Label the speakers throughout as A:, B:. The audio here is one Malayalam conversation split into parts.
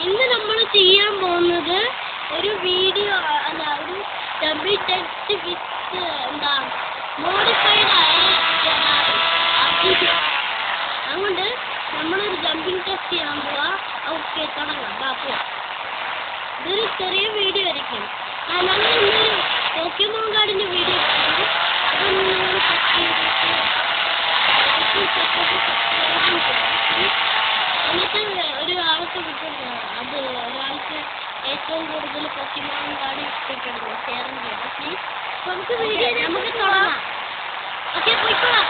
A: ഇന്ന് നമ്മൾ ചെയ്യാൻ പോകുന്നത് ഒരു വീഡിയോ അല്ല, ഒരു ഡബിൾ ടെസ്റ്റ് വിത്ത് എന്താ മോഡിഫൈഡ് ആയ അതുകൊണ്ട് നമ്മളൊരു ജമ്പിങ് ടെസ്റ്റ് ചെയ്യാൻ പോവാ. ഓക്കെ, തുടങ്ങാം. ബാപ്പോ ഇതൊരു ചെറിയ വീഡിയോ ആയിരിക്കും. ഞങ്ങൾ ഇന്നൊരു പോക്കീമോൺ കാർഡിന്റെ വീഡിയോ അതൊന്ന് നിങ്ങൾ എന്നിട്ട് ഒരു ആൾക്ക് കിട്ടുന്നത് അത് ഒരാൾക്ക് ഏറ്റവും കൂടുതൽ പോക്കീമോൺ കാർഡ് കിട്ടുന്നത് ഷെയർ ചെയ്യാം. പ്ലീസ് നമുക്ക് വീഡിയോ നമുക്ക് തുടങ്ങാം. ഓക്കെ, പോയിക്കോളാം.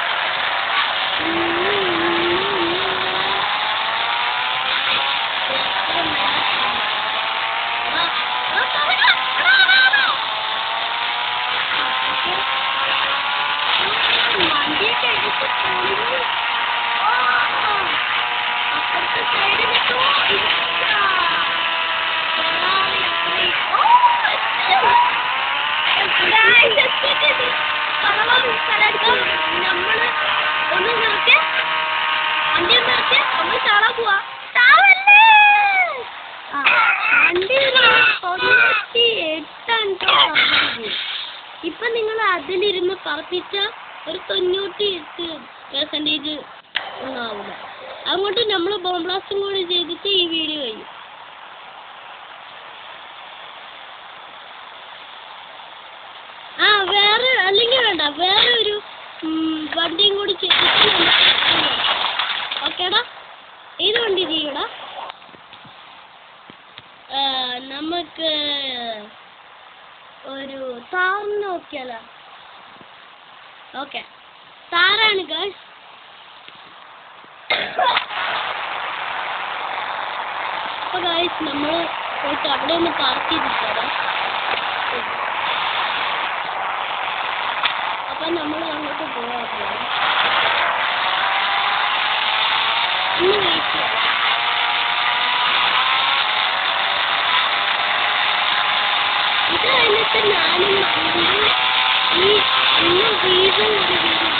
A: നമ്മള് ഒന്ന് നിർത്തി വണ്ടി നിർത്തി ഒന്ന് ചാടാൻ പോവാ. വണ്ടി 98 ഇപ്പൊ നിങ്ങൾ അതിലിരുന്ന് പറപ്പിച്ച ഒരു 98% ഒന്നാവില്ല. അതുകൊണ്ട് നമ്മൾ ബോംബ് ബ്ലാസ്റ്റും കൂടി ചെയ്തിട്ട് ഈ വീഡിയോ കഴിയും. വേറെ അല്ലെങ്കിൽ വേണ്ട, വേറെ ഒരു വണ്ടിയും കൂടി ചെയ്തിട്ട് ഓക്കേടാ. ഏത് വണ്ടി ചെയ്യടാ? നമുക്ക് ഒരു താറിന് നോക്കിയാലോ? ഓക്കെ, താറാണ് ഗൈസ്. അപ്പൊ ഗൈസ് നമ്മൾ പോയിട്ട് അവിടെ ഒന്ന് പാർക്ക് ചെയ്തിട്ടാ. അപ്പൊ നമ്മൾ അങ്ങോട്ട് പോവാ. ഇന്ന് വെയിറ്റ് ചെയ്യാം. ഇത് കഴിഞ്ഞിട്ട് ഞാനും ഈ ഇന്ന് വീണ്ടും ഒരു വീഡിയോ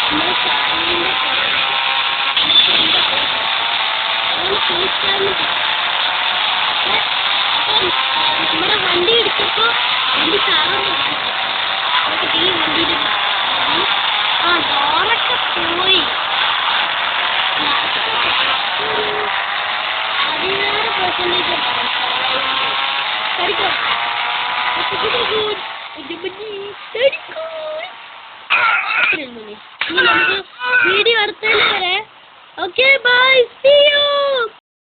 A: നമ്മുടെ ചാനലിന്റെ നമ്മുടെ വണ്ടി എടുത്തപ്പോ വണ്ടി കാണാൻ ഈ വണ്ടിയുടെ ഡോറൊക്കെ പോയി 16%. നമുക്ക് വീഡിയോ അടുത്തതിന് വരെ. Okay, by.